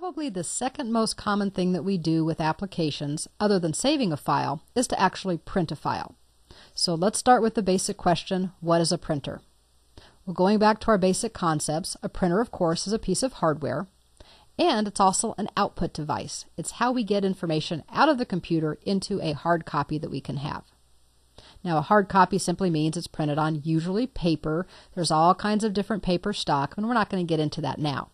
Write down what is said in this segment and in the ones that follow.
Probably the second most common thing that we do with applications, other than saving a file, is to actually print a file. So let's start with the basic question, what is a printer? Well, going back to our basic concepts, a printer, of course, is a piece of hardware, and it's also an output device. It's how we get information out of the computer into a hard copy that we can have. Now, a hard copy simply means it's printed on usually paper. There's all kinds of different paper stock, and we're not going to get into that now.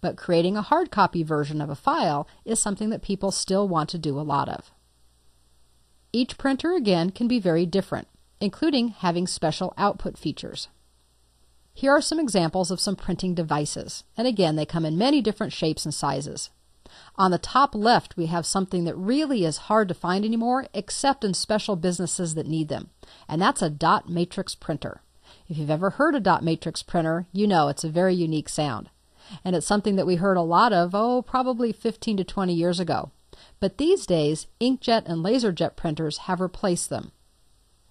But creating a hard copy version of a file is something that people still want to do a lot of. Each printer, again, can be very different, including having special output features. Here are some examples of some printing devices, and again, they come in many different shapes and sizes. On the top left, we have something that really is hard to find anymore, except in special businesses that need them, and that's a dot matrix printer. If you've ever heard a dot matrix printer, you know it's a very unique sound. And it's something that we heard a lot of, probably 15 to 20 years ago. But these days, inkjet and laserjet printers have replaced them.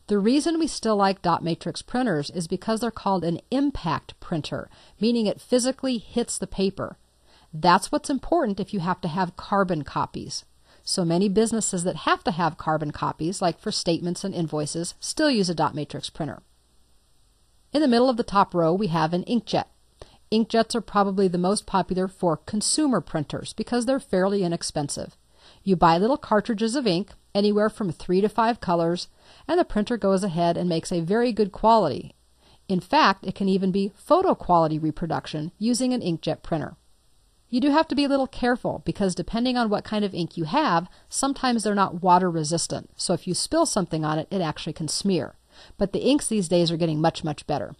The reason we still like dot matrix printers is because they're called an impact printer, meaning it physically hits the paper. That's what's important if you have to have carbon copies. So many businesses that have to have carbon copies, like for statements and invoices, still use a dot matrix printer. In the middle of the top row, we have an inkjet. Inkjets are probably the most popular for consumer printers because they're fairly inexpensive. You buy little cartridges of ink, anywhere from 3 to 5 colors, and the printer goes ahead and makes a very good quality. In fact, it can even be photo quality reproduction using an inkjet printer. You do have to be a little careful because depending on what kind of ink you have, sometimes they're not water resistant. So if you spill something on it, it actually can smear. But the inks these days are getting much, much better.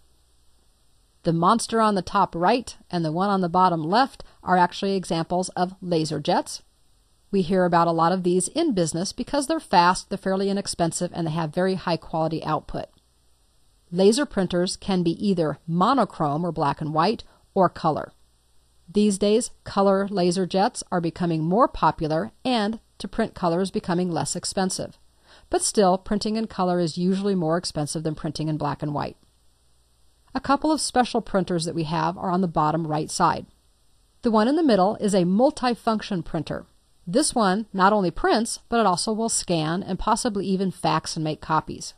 The monster on the top right and the one on the bottom left are actually examples of laser jets. We hear about a lot of these in business because they're fast, they're fairly inexpensive, and they have very high quality output. Laser printers can be either monochrome or black and white or color. These days, color laser jets are becoming more popular and to print color is becoming less expensive. But still, printing in color is usually more expensive than printing in black and white. A couple of special printers that we have are on the bottom right side. The one in the middle is a multifunction printer. This one not only prints, but it also will scan and possibly even fax and make copies.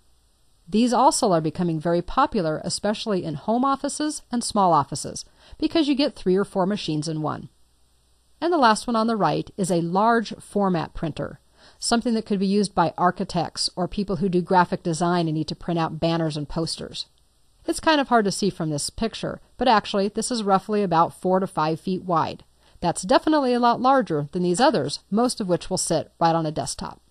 These also are becoming very popular, especially in home offices and small offices, because you get 3 or 4 machines in one. And the last one on the right is a large format printer, something that could be used by architects or people who do graphic design and need to print out banners and posters. It's kind of hard to see from this picture, but actually this is roughly about 4 to 5 feet wide. That's definitely a lot larger than these others, most of which will sit right on a desktop.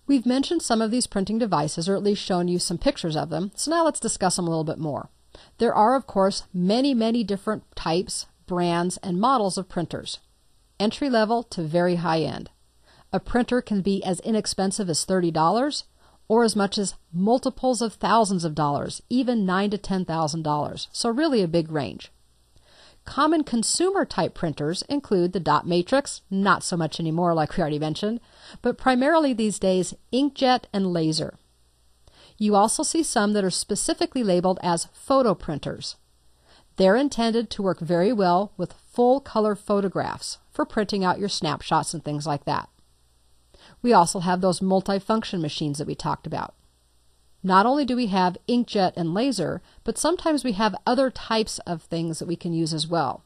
We've mentioned some of these printing devices, or at least shown you some pictures of them, so now let's discuss them a little bit more. There are, of course, many different types, brands, and models of printers. Entry level to very high end. A printer can be as inexpensive as $30, or as much as multiples of thousands of dollars, even $9,000 to $10,000, so really a big range. Common consumer type printers include the dot matrix, not so much anymore like we already mentioned, but primarily these days inkjet and laser. You also see some that are specifically labeled as photo printers. They're intended to work very well with full color photographs for printing out your snapshots and things like that. We also have those multifunction machines that we talked about. Not only do we have inkjet and laser, but sometimes we have other types of things that we can use as well.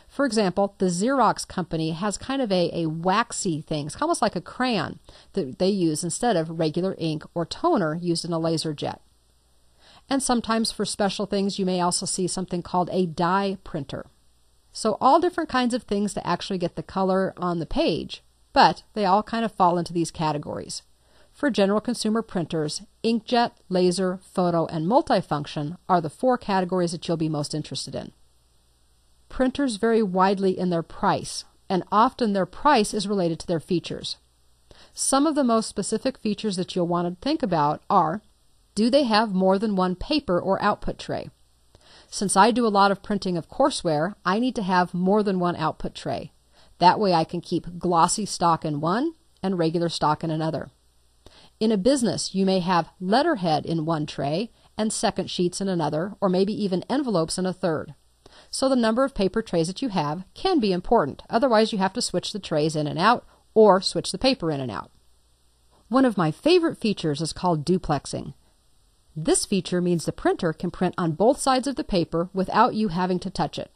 For example, the Xerox company has kind of a waxy thing. It's almost like a crayon that they use instead of regular ink or toner used in a laser jet. And sometimes for special things, you may also see something called a dye printer. So all different kinds of things to actually get the color on the page, but they all kind of fall into these categories. For general consumer printers, inkjet, laser, photo, and multifunction are the 4 categories that you'll be most interested in. Printers vary widely in their price, and often their price is related to their features. Some of the most specific features that you'll want to think about are, do they have more than one paper or output tray? Since I do a lot of printing of courseware, I need to have more than one output tray. That way I can keep glossy stock in one and regular stock in another. In a business, you may have letterhead in one tray and second sheets in another, or maybe even envelopes in a third. So the number of paper trays that you have can be important. Otherwise, you have to switch the trays in and out or switch the paper in and out. One of my favorite features is called duplexing. This feature means the printer can print on both sides of the paper without you having to touch it.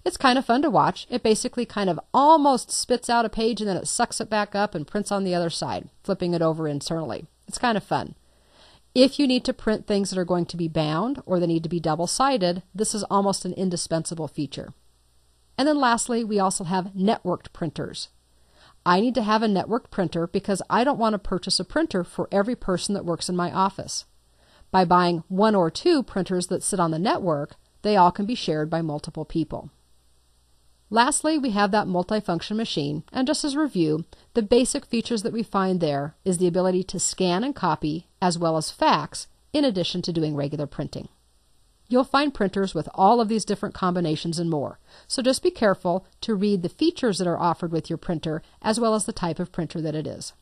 It's kind of fun to watch. It basically kind of almost spits out a page and then it sucks it back up and prints on the other side, flipping it over internally. It's kind of fun. If you need to print things that are going to be bound or they need to be double-sided, this is almost an indispensable feature. And then lastly, we also have networked printers. I need to have a networked printer because I don't want to purchase a printer for every person that works in my office. By buying one or two printers that sit on the network, they all can be shared by multiple people. Lastly, we have that multifunction machine, and just as a review, the basic features that we find there is the ability to scan and copy, as well as fax, in addition to doing regular printing. You'll find printers with all of these different combinations and more, so just be careful to read the features that are offered with your printer, as well as the type of printer that it is.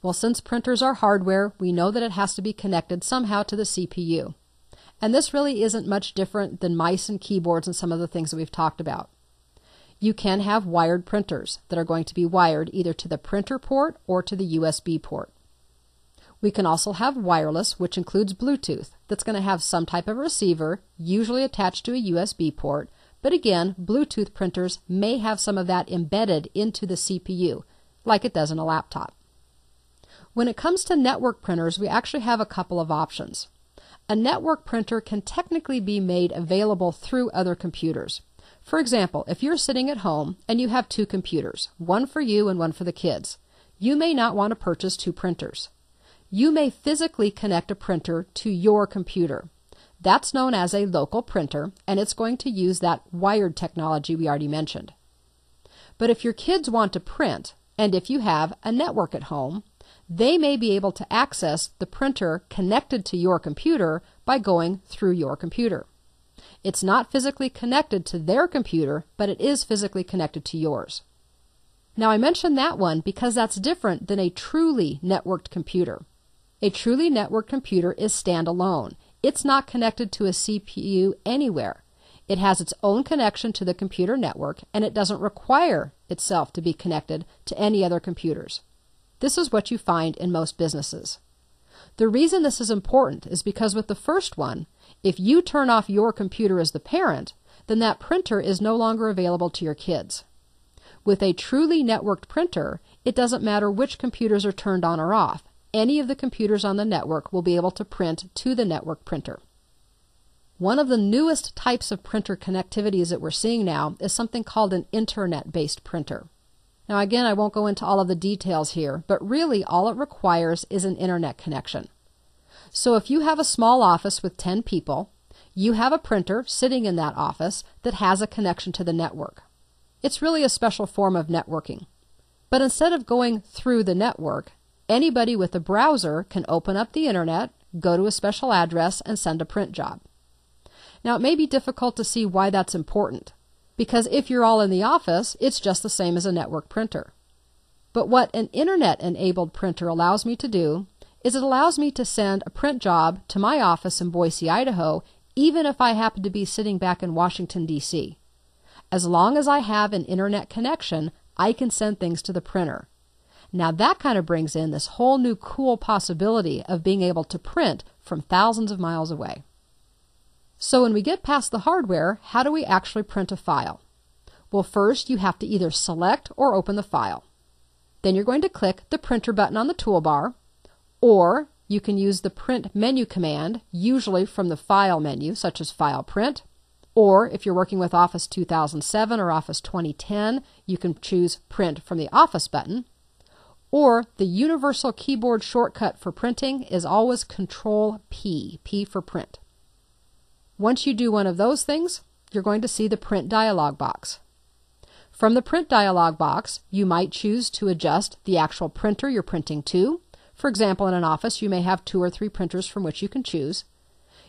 Well, since printers are hardware, we know that it has to be connected somehow to the CPU. And this really isn't much different than mice and keyboards and some of the things that we've talked about. You can have wired printers that are going to be wired either to the printer port or to the USB port. We can also have wireless, which includes Bluetooth, that's going to have some type of receiver, usually attached to a USB port, but again, Bluetooth printers may have some of that embedded into the CPU, like it does in a laptop. When it comes to network printers, we actually have a couple of options. A network printer can technically be made available through other computers. For example, if you're sitting at home and you have two computers, one for you and one for the kids, you may not want to purchase two printers. You may physically connect a printer to your computer. That's known as a local printer, and it's going to use that wired technology we already mentioned. But if your kids want to print, and if you have a network at home, they may be able to access the printer connected to your computer by going through your computer. It's not physically connected to their computer, but it is physically connected to yours. Now, I mentioned that one because that's different than a truly networked computer. A truly networked computer is standalone. It's not connected to a CPU anywhere. It has its own connection to the computer network, and it doesn't require itself to be connected to any other computers. This is what you find in most businesses. The reason this is important is because with the first one, if you turn off your computer as the parent, then that printer is no longer available to your kids. With a truly networked printer, it doesn't matter which computers are turned on or off. Any of the computers on the network will be able to print to the network printer. One of the newest types of printer connectivities that we're seeing now is something called an internet-based printer. Now again, I won't go into all of the details here, but really all it requires is an internet connection. So if you have a small office with 10 people, you have a printer sitting in that office that has a connection to the network. It's really a special form of networking. But instead of going through the network, anybody with a browser can open up the internet, go to a special address, and send a print job. Now it may be difficult to see why that's important, because if you're all in the office, it's just the same as a network printer. But what an internet-enabled printer allows me to do is it allows me to send a print job to my office in Boise, Idaho, even if I happen to be sitting back in Washington, D.C. As long as I have an internet connection, I can send things to the printer. Now that kind of brings in this whole new cool possibility of being able to print from thousands of miles away. So when we get past the hardware, how do we actually print a file? Well, first you have to either select or open the file. Then you're going to click the printer button on the toolbar, or you can use the print menu command, usually from the file menu, such as File Print, or if you're working with Office 2007 or Office 2010, you can choose Print from the Office button, or the universal keyboard shortcut for printing is always Control-P, P for print. Once you do one of those things, you're going to see the print dialog box. From the print dialog box, you might choose to adjust the actual printer you're printing to. For example, in an office, you may have 2 or 3 printers from which you can choose.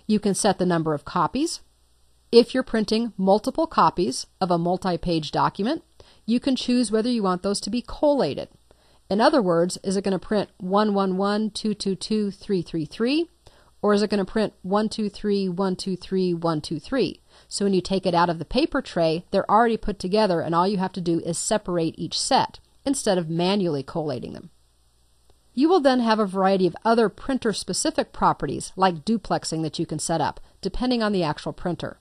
You can set the number of copies. If you're printing multiple copies of a multi-page document, you can choose whether you want those to be collated. In other words, is it going to print 111, 222, 333, Or is it going to print 1, 2, 3, 1, 2, 3, 1, 2, 3? So when you take it out of the paper tray, they're already put together and all you have to do is separate each set instead of manually collating them. You will then have a variety of other printer-specific properties like duplexing that you can set up, depending on the actual printer.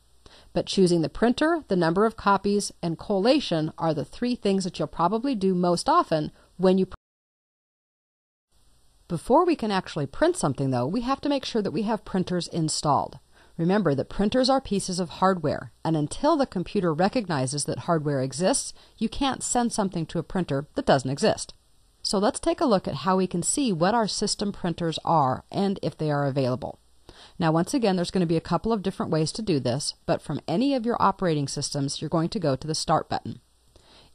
But choosing the printer, the number of copies, and collation are the three things that you'll probably do most often when you print. Before we can actually print something, though, we have to make sure that we have printers installed. Remember that printers are pieces of hardware, and until the computer recognizes that hardware exists, you can't send something to a printer that doesn't exist. So let's take a look at how we can see what our system printers are and if they are available. Now once again, there's going to be a couple of different ways to do this, but from any of your operating systems, you're going to go to the Start button.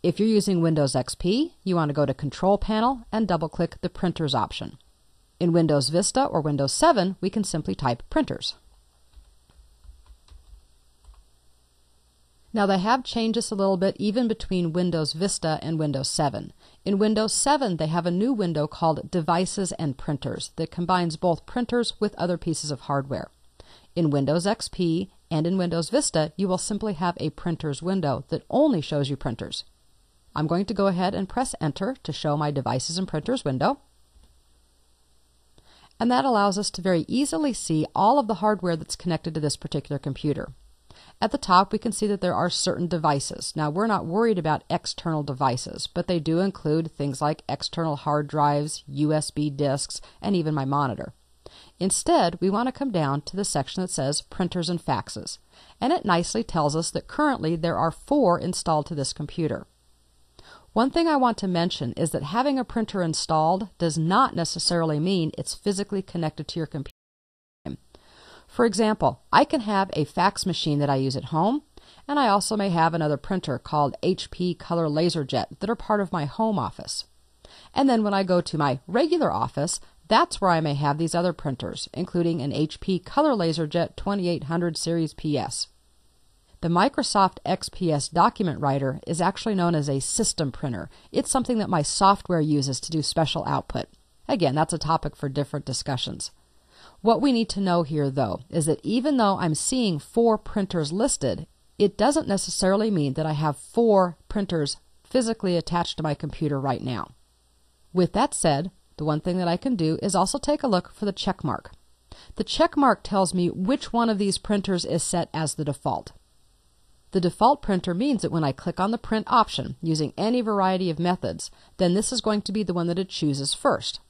If you're using Windows XP, you want to go to Control Panel and double-click the Printers option. In Windows Vista or Windows 7, we can simply type Printers. Now they have changed this a little bit even between Windows Vista and Windows 7. In Windows 7, they have a new window called Devices and Printers that combines both printers with other pieces of hardware. In Windows XP and in Windows Vista, you will simply have a Printers window that only shows you printers. I'm going to go ahead and press Enter to show my Devices and Printers window. And that allows us to very easily see all of the hardware that's connected to this particular computer. At the top, we can see that there are certain devices. Now, we're not worried about external devices, but they do include things like external hard drives, USB disks, and even my monitor. Instead, we want to come down to the section that says Printers and Faxes, and it nicely tells us that currently there are 4 installed to this computer. One thing I want to mention is that having a printer installed does not necessarily mean it's physically connected to your computer. For example, I can have a fax machine that I use at home, and I also may have another printer called HP Color LaserJet that are part of my home office. And then when I go to my regular office, that's where I may have these other printers, including an HP Color LaserJet 2800 Series PS. The Microsoft XPS document writer is actually known as a system printer. It's something that my software uses to do special output. Again, that's a topic for different discussions. What we need to know here, though, is that even though I'm seeing 4 printers listed, it doesn't necessarily mean that I have 4 printers physically attached to my computer right now. With that said, the one thing that I can do is also take a look for the check mark. The check mark tells me which one of these printers is set as the default. The default printer means that when I click on the print option using any variety of methods, then this is going to be the one that it chooses first.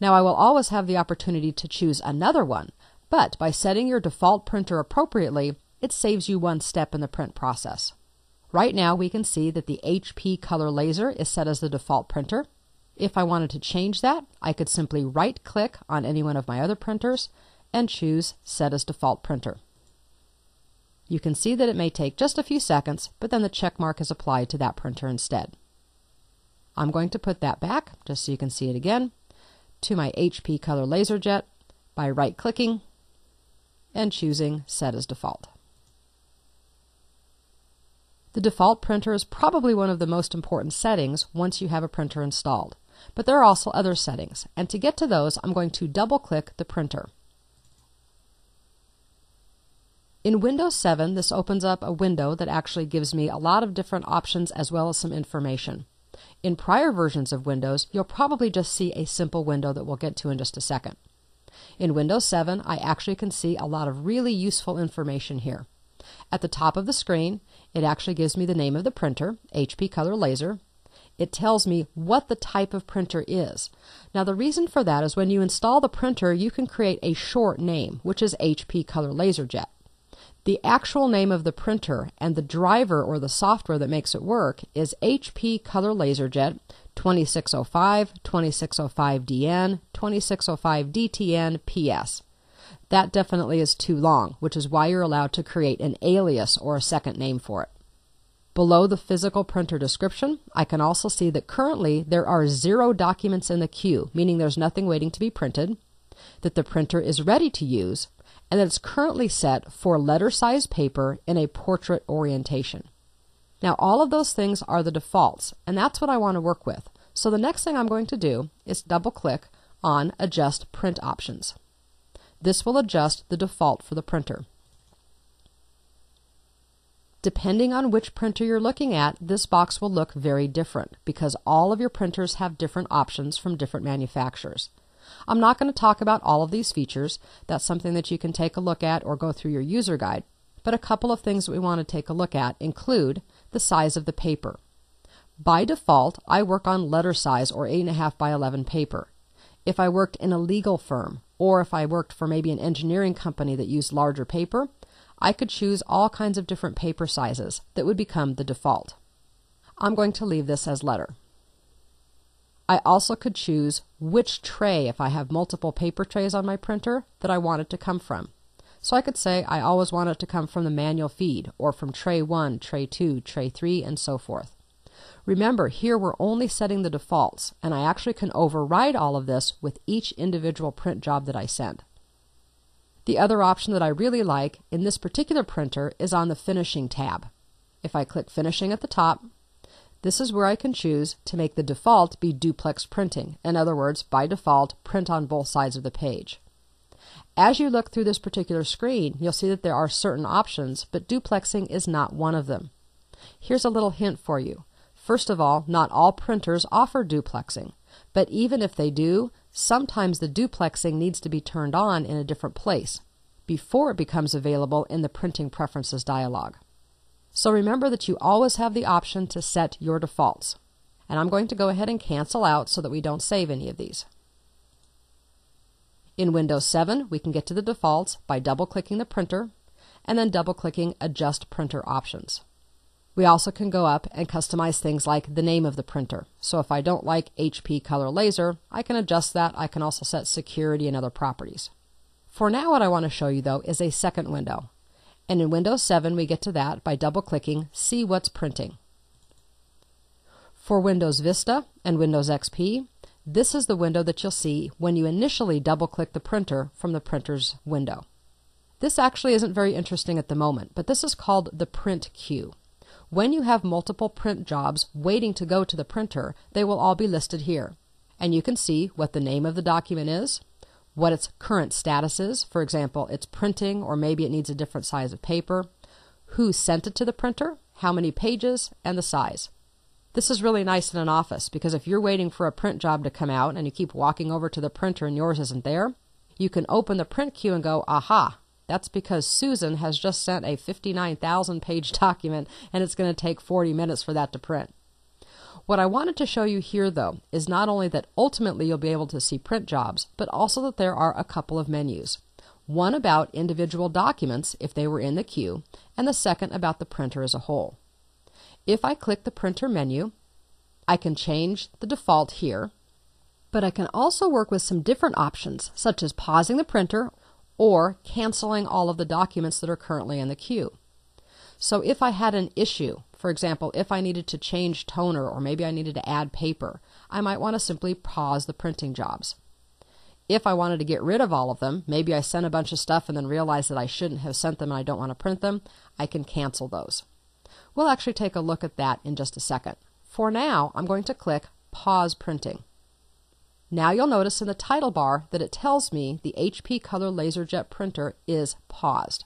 Now, I will always have the opportunity to choose another one, but by setting your default printer appropriately, it saves you one step in the print process. Right now, we can see that the HP Color Laser is set as the default printer. If I wanted to change that, I could simply right-click on any one of my other printers and choose Set as Default Printer. You can see that it may take just a few seconds, but then the check mark is applied to that printer instead. I'm going to put that back, just so you can see it again, to my HP Color LaserJet by right-clicking and choosing Set as Default. The default printer is probably one of the most important settings once you have a printer installed, but there are also other settings, and to get to those, I'm going to double-click the printer. In Windows 7, this opens up a window that actually gives me a lot of different options as well as some information. In prior versions of Windows, you'll probably just see a simple window that we'll get to in just a second. In Windows 7, I actually can see a lot of really useful information here. At the top of the screen, it actually gives me the name of the printer, HP Color Laser. It tells me what the type of printer is. Now, the reason for that is when you install the printer, you can create a short name, which is HP Color LaserJet. The actual name of the printer and the driver or the software that makes it work is HP Color LaserJet 2605, 2605DN, 2605DTN PS. That definitely is too long, which is why you're allowed to create an alias or a second name for it. Below the physical printer description, I can also see that currently there are 0 documents in the queue, meaning there's nothing waiting to be printed, that the printer is ready to use, and that it's currently set for letter-size paper in a portrait orientation. Now, all of those things are the defaults, and that's what I want to work with. So the next thing I'm going to do is double-click on Adjust Print Options. This will adjust the default for the printer. Depending on which printer you're looking at, this box will look very different because all of your printers have different options from different manufacturers. I'm not going to talk about all of these features. That's something that you can take a look at or go through your user guide. But a couple of things that we want to take a look at include the size of the paper. By default, I work on letter size or 8.5 by 11 paper. If I worked in a legal firm, or if I worked for maybe an engineering company that used larger paper, I could choose all kinds of different paper sizes that would become the default. I'm going to leave this as letter. I also could choose which tray, if I have multiple paper trays on my printer, that I want it to come from. So I could say I always want it to come from the manual feed, or from tray 1, tray 2, tray 3, and so forth. Remember, here we're only setting the defaults, and I actually can override all of this with each individual print job that I send. The other option that I really like in this particular printer is on the Finishing tab. If I click Finishing at the top, this is where I can choose to make the default be duplex printing. In other words, by default, print on both sides of the page. As you look through this particular screen, you'll see that there are certain options, but duplexing is not one of them. Here's a little hint for you. First of all, not all printers offer duplexing, but even if they do, sometimes the duplexing needs to be turned on in a different place before it becomes available in the Printing Preferences dialog. So remember that you always have the option to set your defaults. And I'm going to go ahead and cancel out so that we don't save any of these. In Windows 7, we can get to the defaults by double-clicking the printer and then double-clicking Adjust Printer Options. We also can go up and customize things like the name of the printer. So if I don't like HP Color Laser, I can adjust that. I can also set security and other properties. For now, what I want to show you, though, is a second window. And in Windows 7, we get to that by double-clicking See What's Printing. For Windows Vista and Windows XP, this is the window that you'll see when you initially double-click the printer from the printer's window. This actually isn't very interesting at the moment, but this is called the print queue. When you have multiple print jobs waiting to go to the printer, they will all be listed here. And you can see what the name of the document is, what its current status is, for example, it's printing or maybe it needs a different size of paper, who sent it to the printer, how many pages, and the size. This is really nice in an office because if you're waiting for a print job to come out and you keep walking over to the printer and yours isn't there, you can open the print queue and go, aha, that's because Susan has just sent a 59,000 page document and it's going to take 40 minutes for that to print. What I wanted to show you here, though, is not only that ultimately you'll be able to see print jobs, but also that there are a couple of menus. One about individual documents if they were in the queue, and the second about the printer as a whole. If I click the printer menu, I can change the default here, but I can also work with some different options, such as pausing the printer or canceling all of the documents that are currently in the queue. So if I had an issue, for example, if I needed to change toner or maybe I needed to add paper, I might want to simply pause the printing jobs. If I wanted to get rid of all of them, maybe I sent a bunch of stuff and then realized that I shouldn't have sent them and I don't want to print them, I can cancel those. We'll actually take a look at that in just a second. For now, I'm going to click Pause Printing. Now you'll notice in the title bar that it tells me the HP Color LaserJet printer is paused.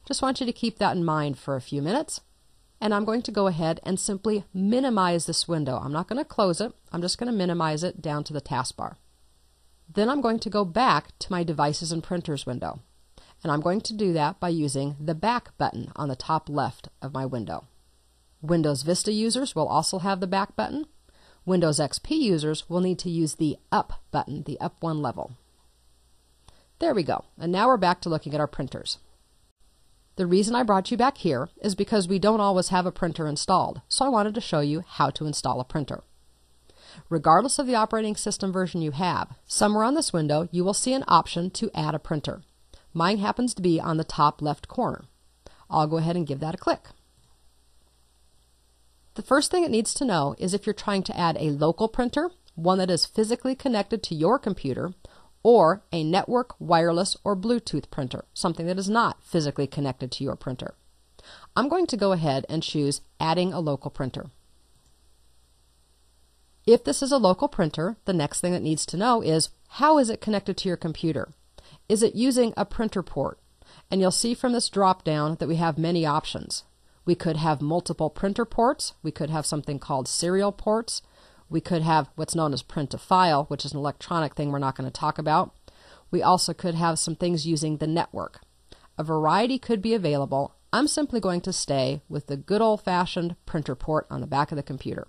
Just want you to keep that in mind for a few minutes. And I'm going to go ahead and simply minimize this window. I'm not going to close it. I'm just going to minimize it down to the taskbar. Then I'm going to go back to my Devices and Printers window. And I'm going to do that by using the Back button on the top left of my window. Windows Vista users will also have the Back button. Windows XP users will need to use the Up button, the up one level. There we go. And now we're back to looking at our printers. The reason I brought you back here is because we don't always have a printer installed, so I wanted to show you how to install a printer. Regardless of the operating system version you have, somewhere on this window you will see an option to add a printer. Mine happens to be on the top left corner. I'll go ahead and give that a click. The first thing it needs to know is if you're trying to add a local printer, one that is physically connected to your computer, or a network, wireless, or Bluetooth printer, something that is not physically connected to your printer. I'm going to go ahead and choose Adding a Local Printer. If this is a local printer, the next thing it needs to know is how is it connected to your computer? Is it using a printer port? And you'll see from this drop down that we have many options. We could have multiple printer ports. We could have something called serial ports. We could have what's known as print to file, which is an electronic thing we're not going to talk about. We also could have some things using the network. A variety could be available. I'm simply going to stay with the good old-fashioned printer port on the back of the computer.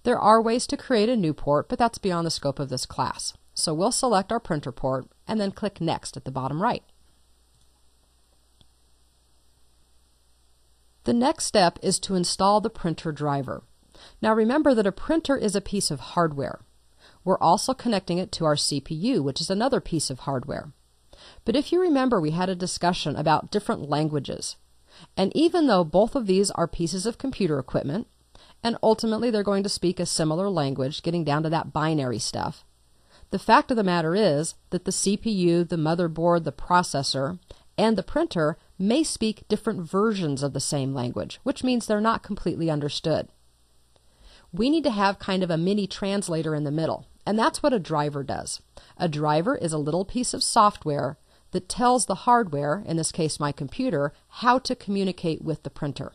There are ways to create a new port, but that's beyond the scope of this class. So we'll select our printer port and then click Next at the bottom right. The next step is to install the printer driver. Now remember that a printer is a piece of hardware. We're also connecting it to our CPU, which is another piece of hardware. But if you remember, we had a discussion about different languages. And even though both of these are pieces of computer equipment, and ultimately they're going to speak a similar language, getting down to that binary stuff, the fact of the matter is that the CPU, the motherboard, the processor, and the printer may speak different versions of the same language, which means they're not completely understood. We need to have kind of a mini translator in the middle, and that's what a driver does. A driver is a little piece of software that tells the hardware, in this case my computer, how to communicate with the printer.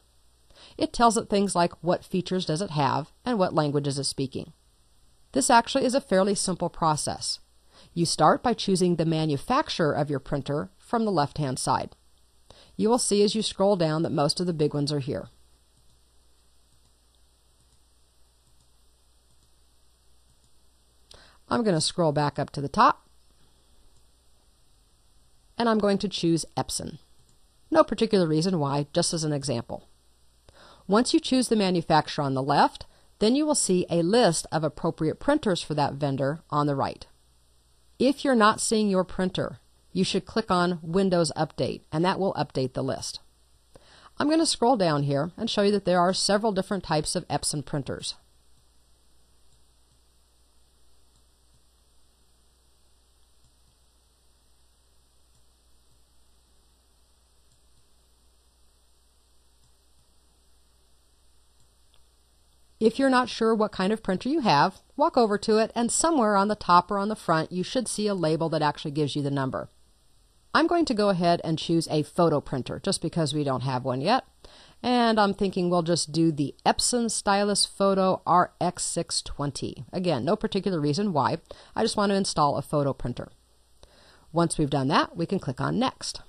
It tells it things like what features does it have and what language is it speaking. This actually is a fairly simple process. You start by choosing the manufacturer of your printer from the left-hand side. You will see as you scroll down that most of the big ones are here. I'm going to scroll back up to the top, and I'm going to choose Epson. No particular reason why, just as an example. Once you choose the manufacturer on the left, then you will see a list of appropriate printers for that vendor on the right. If you're not seeing your printer, you should click on Windows Update, and that will update the list. I'm going to scroll down here and show you that there are several different types of Epson printers. If you're not sure what kind of printer you have, walk over to it, and somewhere on the top or on the front you should see a label that actually gives you the number. I'm going to go ahead and choose a photo printer just because we don't have one yet, and I'm thinking we'll just do the Epson Stylus Photo RX620. Again, no particular reason why, I just want to install a photo printer. Once we've done that, we can click on Next.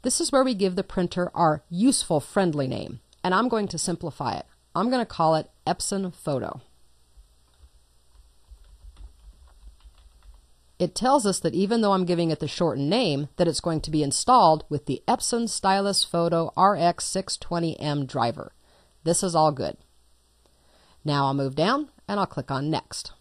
This is where we give the printer our useful friendly name, and I'm going to simplify it. I'm going to call it Epson Photo. It tells us that even though I'm giving it the shortened name, that it's going to be installed with the Epson Stylus Photo RX620M driver. This is all good. Now I'll move down and I'll click on Next.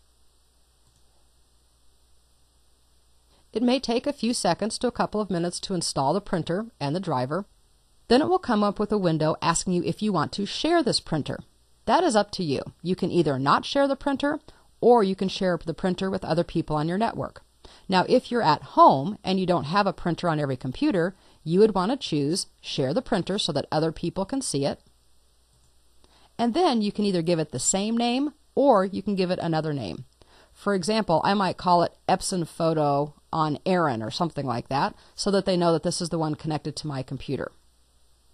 It may take a few seconds to a couple of minutes to install the printer and the driver. Then it will come up with a window asking you if you want to share this printer. That is up to you. You can either not share the printer, or you can share the printer with other people on your network. Now, if you're at home and you don't have a printer on every computer, you would want to choose Share the Printer so that other people can see it. And then you can either give it the same name, or you can give it another name. For example, I might call it Epson Photo on Aaron or something like that, so that they know that this is the one connected to my computer.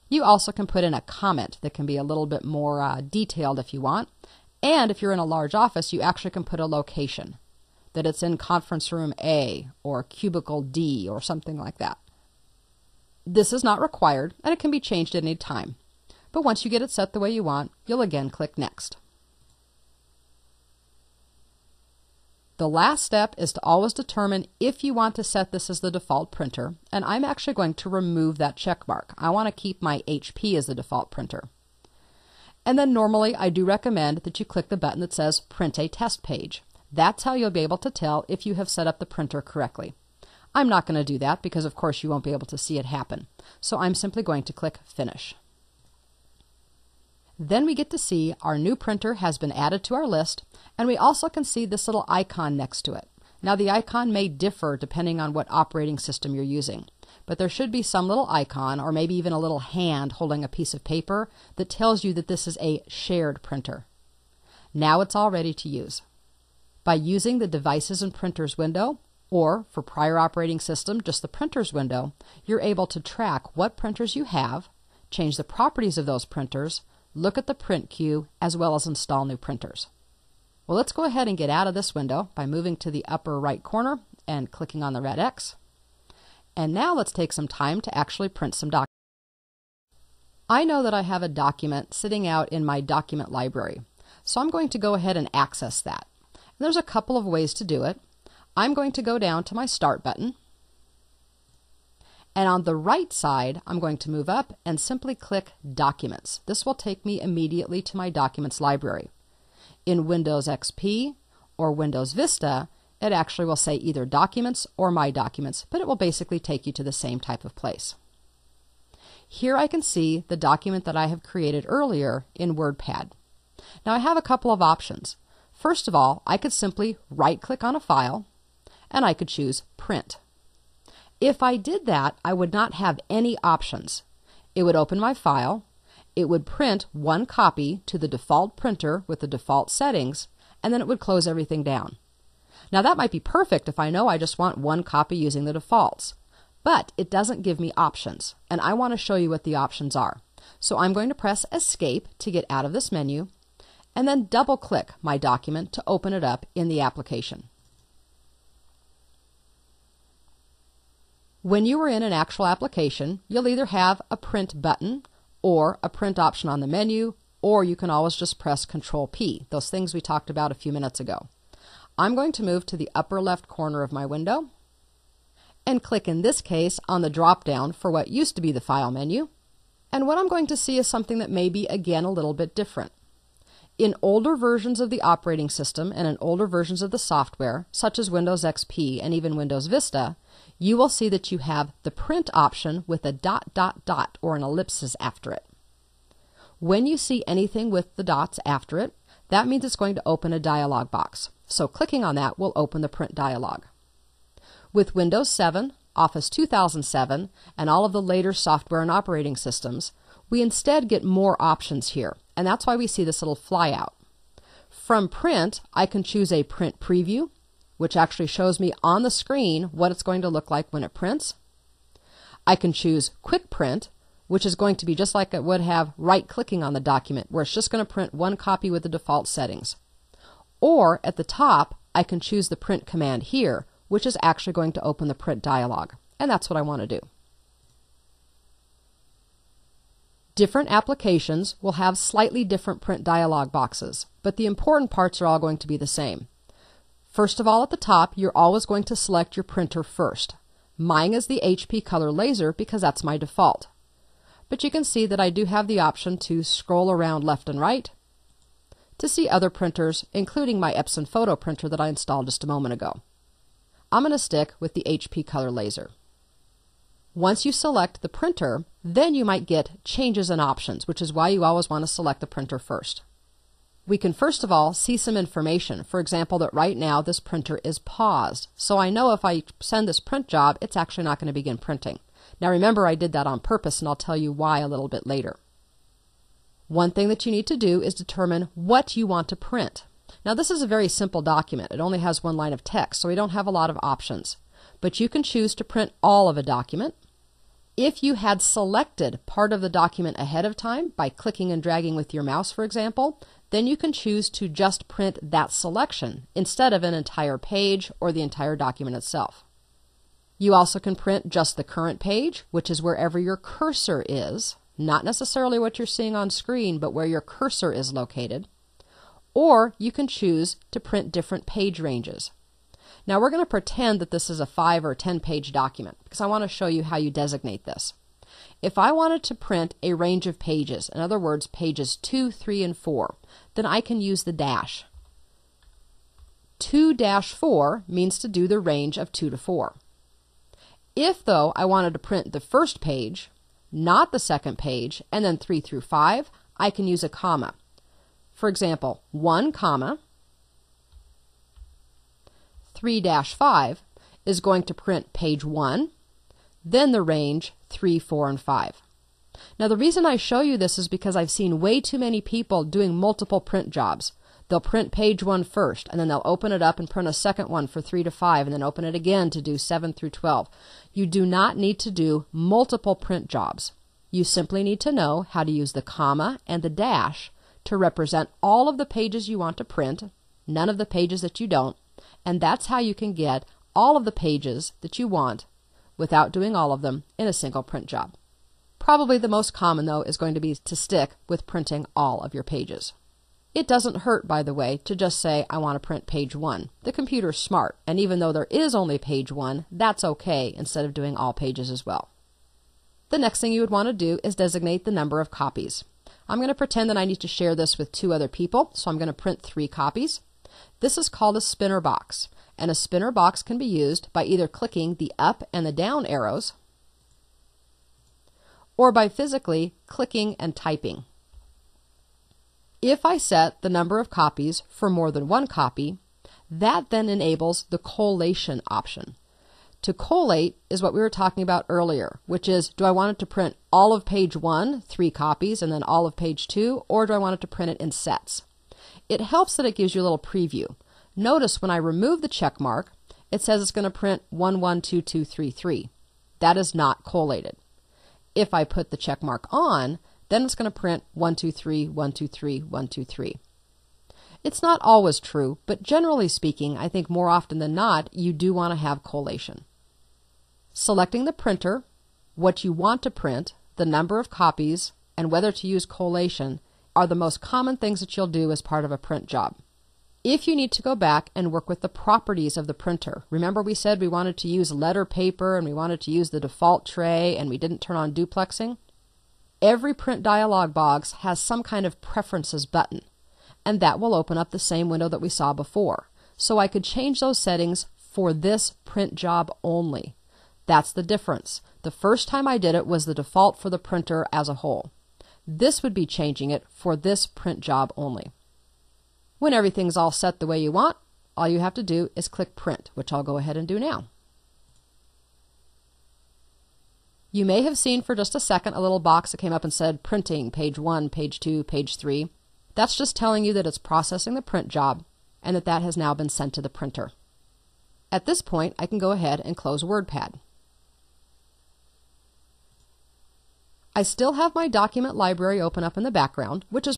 You also can put in a comment that can be a little bit more detailed if you want. And if you're in a large office, you actually can put a location, that it's in conference room A or cubicle D or something like that. This is not required, and it can be changed at any time. But once you get it set the way you want, you'll again click Next. The last step is to always determine if you want to set this as the default printer, and I'm actually going to remove that check mark. I want to keep my HP as the default printer. And then normally I do recommend that you click the button that says Print a Test Page. That's how you'll be able to tell if you have set up the printer correctly. I'm not going to do that because of course you won't be able to see it happen. So I'm simply going to click Finish. Then we get to see our new printer has been added to our list, and we also can see this little icon next to it. Now the icon may differ depending on what operating system you're using, but there should be some little icon or maybe even a little hand holding a piece of paper that tells you that this is a shared printer. Now it's all ready to use. By using the Devices and Printers window, or for prior operating system, just the printers window, you're able to track what printers you have, change the properties of those printers, look at the print queue, as well as install new printers. Well, let's go ahead and get out of this window by moving to the upper right corner and clicking on the red X. And now let's take some time to actually print some documents. I know that I have a document sitting out in my document library, so I'm going to go ahead and access that. And there's a couple of ways to do it. I'm going to go down to my Start button, and on the right side I'm going to move up and simply click Documents. This will take me immediately to my Documents library. In Windows XP or Windows Vista, it actually will say either Documents or My Documents, but it will basically take you to the same type of place. Here I can see the document that I have created earlier in WordPad. Now I have a couple of options. First of all, I could simply right-click on a file, and I could choose Print. If I did that, I would not have any options. It would open my file, it would print one copy to the default printer with the default settings, and then it would close everything down. Now that might be perfect if I know I just want one copy using the defaults, but it doesn't give me options, and I want to show you what the options are. So I'm going to press Escape to get out of this menu, and then double-click my document to open it up in the application. When you are in an actual application, you'll either have a Print button or a print option on the menu, or you can always just press Control-P, those things we talked about a few minutes ago. I'm going to move to the upper left corner of my window and click, in this case, on the drop-down for what used to be the File menu. And what I'm going to see is something that may be, again, a little bit different. In older versions of the operating system and in older versions of the software, such as Windows XP and even Windows Vista, you will see that you have the print option with a ... or an ellipsis after it. When you see anything with the dots after it, that means it's going to open a dialog box. So clicking on that will open the print dialog. With Windows 7, Office 2007, and all of the later software and operating systems, we instead get more options here, and that's why we see this little flyout. From Print, I can choose a Print Preview, which actually shows me on the screen what it's going to look like when it prints. I can choose Quick Print, which is going to be just like it would have right-clicking on the document, where it's just going to print one copy with the default settings. Or at the top, I can choose the Print command here, which is actually going to open the print dialog, and that's what I want to do. Different applications will have slightly different print dialog boxes, but the important parts are all going to be the same. First of all, at the top, you're always going to select your printer first. Mine is the HP Color Laser because that's my default. But you can see that I do have the option to scroll around left and right to see other printers, including my Epson Photo printer that I installed just a moment ago. I'm going to stick with the HP Color Laser. Once you select the printer, then you might get changes and options, which is why you always want to select the printer first. We can first of all see some information. For example, that right now this printer is paused. So I know if I send this print job, it's actually not going to begin printing. Now remember, I did that on purpose, and I'll tell you why a little bit later. One thing that you need to do is determine what you want to print. Now this is a very simple document. It only has one line of text, so we don't have a lot of options. But you can choose to print all of a document. If you had selected part of the document ahead of time by clicking and dragging with your mouse, for example, then you can choose to just print that selection instead of an entire page or the entire document itself. You also can print just the current page, which is wherever your cursor is, not necessarily what you're seeing on screen, but where your cursor is located. Or you can choose to print different page ranges. Now we're going to pretend that this is a 5 or 10 page document because I want to show you how you designate this. If I wanted to print a range of pages, in other words pages 2, 3, and 4, then I can use the dash. 2-4 means to do the range of 2 to 4. If though I wanted to print the first page, not the second page, and then 3 through 5, I can use a comma. For example, 1, 3-5 is going to print page 1, then the range 3, 4, and 5. Now the reason I show you this is because I've seen way too many people doing multiple print jobs. They'll print page 1 first, and then they'll open it up and print a second one for 3 to 5, and then open it again to do 7 through 12. You do not need to do multiple print jobs. You simply need to know how to use the comma and the dash to represent all of the pages you want to print, none of the pages that you don't, and that's how you can get all of the pages that you want without doing all of them in a single print job. Probably the most common, though, is going to be to stick with printing all of your pages. It doesn't hurt, by the way, to just say, I want to print page 1. The computer's smart, and even though there is only page 1, that's okay instead of doing all pages as well. The next thing you would want to do is designate the number of copies. I'm going to pretend that I need to share this with 2 other people, so I'm going to print 3 copies. This is called a spinner box, and a spinner box can be used by either clicking the up and the down arrows or by physically clicking and typing. If I set the number of copies for more than 1 copy, that then enables the collation option. To collate is what we were talking about earlier, which is, do I want it to print all of page 1, 3 copies, and then all of page 2, or do I want it to print it in sets? It helps that it gives you a little preview. Notice when I remove the check mark, it says it's going to print 112233. That is not collated. If I put the check mark on, then it's going to print 123, 123, 123. It's not always true, but generally speaking, I think more often than not, you do want to have collation. Selecting the printer, what you want to print, the number of copies, and whether to use collation are the most common things that you'll do as part of a print job. If you need to go back and work with the properties of the printer, remember we said we wanted to use letter paper and we wanted to use the default tray and we didn't turn on duplexing? Every print dialog box has some kind of preferences button, and that will open up the same window that we saw before. So I could change those settings for this print job only. That's the difference. The first time I did it was the default for the printer as a whole. This would be changing it for this print job only. When everything's all set the way you want, all you have to do is click Print, which I'll go ahead and do now. You may have seen for just a second a little box that came up and said Printing, page 1, page 2, page 3. That's just telling you that it's processing the print job and that has now been sent to the printer. At this point, I can go ahead and close WordPad. I still have my document library open up in the background, which is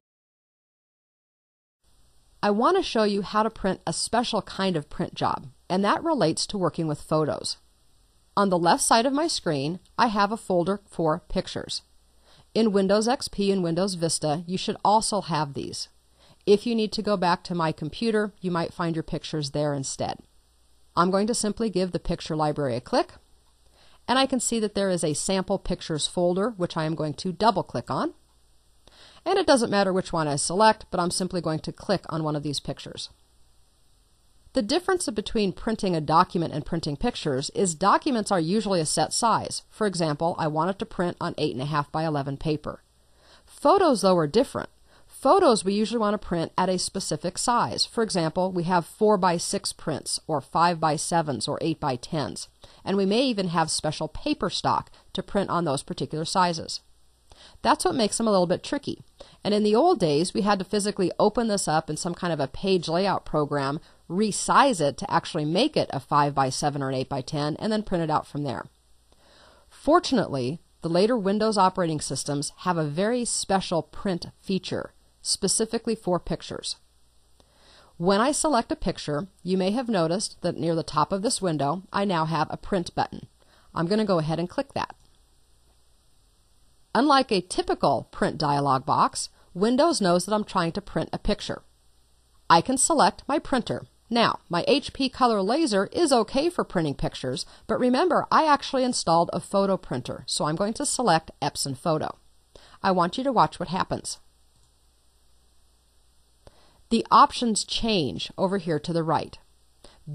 I want to show you how to print a special kind of print job, and that relates to working with photos. On the left side of my screen, I have a folder for pictures. In Windows XP and Windows Vista, you should also have these. If you need to go back to My Computer, you might find your pictures there instead. I'm going to simply give the picture library a click, and I can see that there is a sample pictures folder, which I am going to double click on. And it doesn't matter which one I select, but I'm simply going to click on one of these pictures. The difference between printing a document and printing pictures is documents are usually a set size. For example, I want it to print on 8.5 by 11 paper. Photos, though, are different. Photos we usually want to print at a specific size. For example, we have 4 by 6 prints, or 5 by 7s, or 8 by 10s. And we may even have special paper stock to print on those particular sizes. That's what makes them a little bit tricky. And in the old days, we had to physically open this up in some kind of a page layout program, resize it to actually make it a 5 by 7 or an 8 by 10, and then print it out from there. Fortunately, the later Windows operating systems have a very special print feature, specifically for pictures. When I select a picture, you may have noticed that near the top of this window, I now have a print button. I'm going to go ahead and click that. Unlike a typical print dialog box, Windows knows that I'm trying to print a picture. I can select my printer. Now, my HP Color Laser is okay for printing pictures, but remember, I actually installed a photo printer, so I'm going to select Epson Photo. I want you to watch what happens. The options change over here to the right.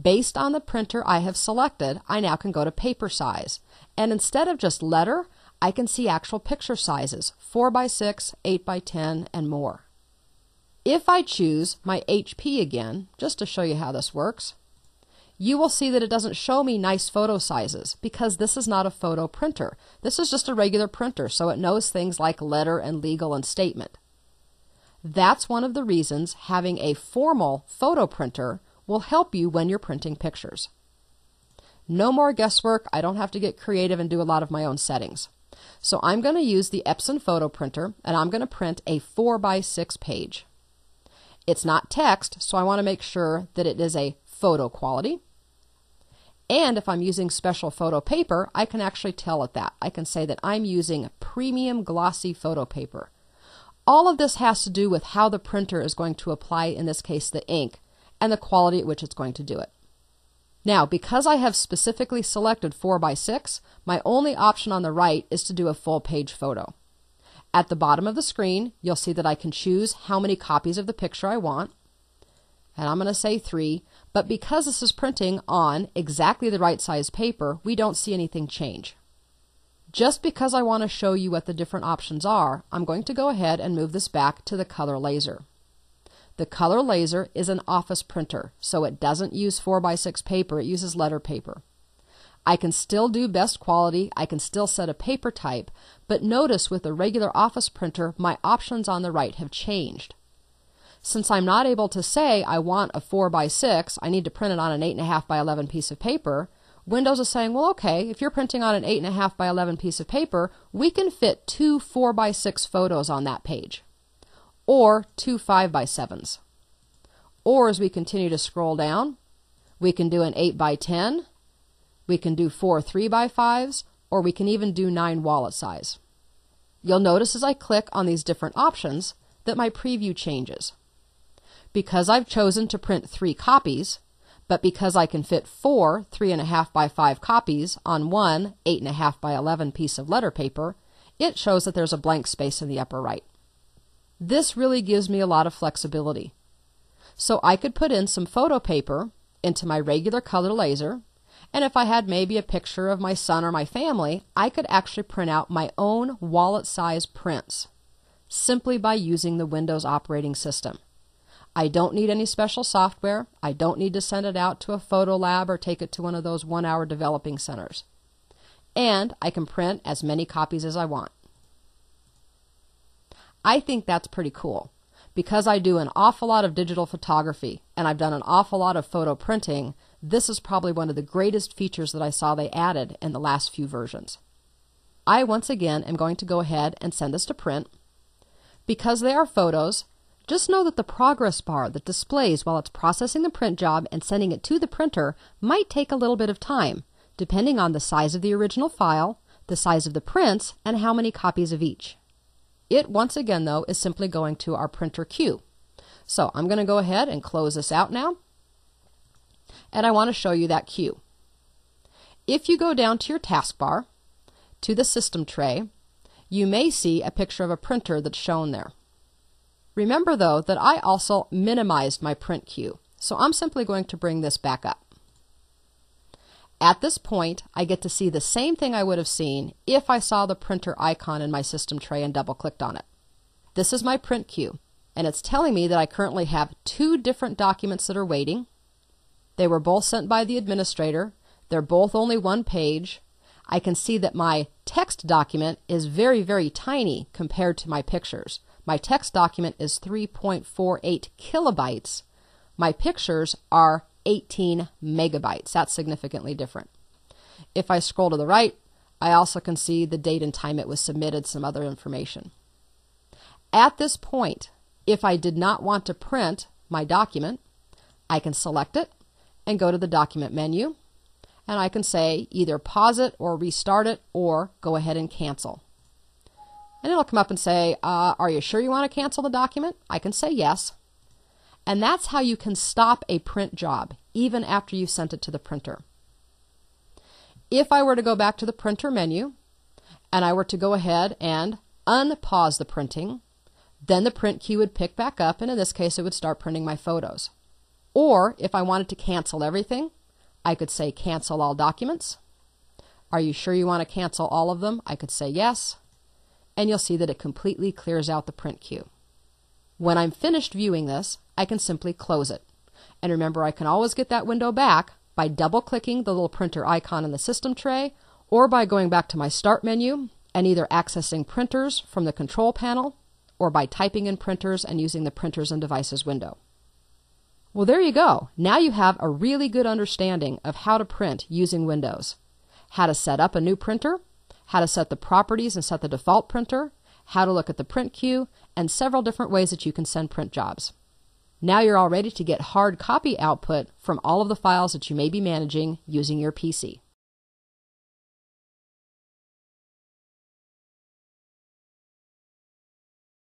Based on the printer I have selected, I now can go to paper size, and instead of just letter, I can see actual picture sizes, 4 by 6, 8 by 10, and more. If I choose my HP again, just to show you how this works, you will see that it doesn't show me nice photo sizes because this is not a photo printer. This is just a regular printer, so it knows things like letter and legal and statement. That's one of the reasons having a formal photo printer will help you when you're printing pictures. No more guesswork. I don't have to get creative and do a lot of my own settings. So I'm going to use the Epson photo printer, and I'm going to print a 4x6 page. It's not text, so I want to make sure that it is a photo quality. And if I'm using special photo paper, I can actually tell it that. I can say that I'm using premium glossy photo paper. All of this has to do with how the printer is going to apply, in this case, the ink, and the quality at which it's going to do it. Now, because I have specifically selected 4x6, my only option on the right is to do a full page photo. At the bottom of the screen, you'll see that I can choose how many copies of the picture I want. And I'm going to say 3, but because this is printing on exactly the right size paper, we don't see anything change. Just because I want to show you what the different options are, I'm going to go ahead and move this back to the Color Laser. The Color Laser is an office printer, so it doesn't use 4x6 paper, it uses letter paper. I can still do best quality, I can still set a paper type, but notice with a regular office printer, my options on the right have changed. Since I'm not able to say I want a 4x6, I need to print it on an 8.5 by 11 piece of paper, Windows is saying, well, okay, if you're printing on an 8.5 by 11 piece of paper, we can fit 2 4x6 photos on that page, or 2 5x7s. Or as we continue to scroll down, we can do an 8x10, we can do 4 3x5s, or we can even do 9 wallet size. You'll notice as I click on these different options that my preview changes. Because I've chosen to print 3 copies, but because I can fit 4 3.5 by 5 copies on one 8.5 by 11 piece of letter paper, it shows that there's a blank space in the upper right. This really gives me a lot of flexibility. So I could put in some photo paper into my regular Color Laser, and if I had maybe a picture of my son or my family, I could actually print out my own wallet size prints simply by using the Windows operating system. I don't need any special software. I don't need to send it out to a photo lab or take it to one of those 1-hour developing centers. And I can print as many copies as I want. I think that's pretty cool. Because I do an awful lot of digital photography and I've done an awful lot of photo printing, this is probably one of the greatest features that I saw they added in the last few versions. I once again am going to go ahead and send this to print. Because they are photos, just know that the progress bar that displays while it's processing the print job and sending it to the printer might take a little bit of time, depending on the size of the original file, the size of the prints, and how many copies of each. It, once again, though, is simply going to our printer queue. So I'm going to go ahead and close this out now, and I want to show you that queue. If you go down to your taskbar, to the system tray, you may see a picture of a printer that's shown there. Remember, though, that I also minimized my print queue, so I'm simply going to bring this back up. At this point, I get to see the same thing I would have seen if I saw the printer icon in my system tray and double-clicked on it. This is my print queue, and it's telling me that I currently have 2 different documents that are waiting. They were both sent by the administrator. They're both only 1 page. I can see that my text document is very, very tiny compared to my pictures. My text document is 3.48 kilobytes. My pictures are 18 megabytes. That's significantly different. If I scroll to the right, I also can see the date and time it was submitted, some other information. At this point, if I did not want to print my document, I can select it and go to the document menu, and I can say either pause it or restart it or go ahead and cancel. And it'll come up and say, are you sure you want to cancel the document? I can say yes. And that's how you can stop a print job, even after you've sent it to the printer. If I were to go back to the printer menu, and I were to go ahead and unpause the printing, then the print queue would pick back up, and in this case it would start printing my photos. Or if I wanted to cancel everything, I could say cancel all documents. Are you sure you want to cancel all of them? I could say yes. And you'll see that it completely clears out the print queue. When I'm finished viewing this, I can simply close it. And remember, I can always get that window back by double-clicking the little printer icon in the system tray, or by going back to my Start menu and either accessing printers from the control panel or by typing in printers and using the Printers and Devices window. Well, there you go. Now you have a really good understanding of how to print using Windows. How to set up a new printer, how to set the properties and set the default printer, how to look at the print queue, and several different ways that you can send print jobs. Now you're all ready to get hard copy output from all of the files that you may be managing using your PC.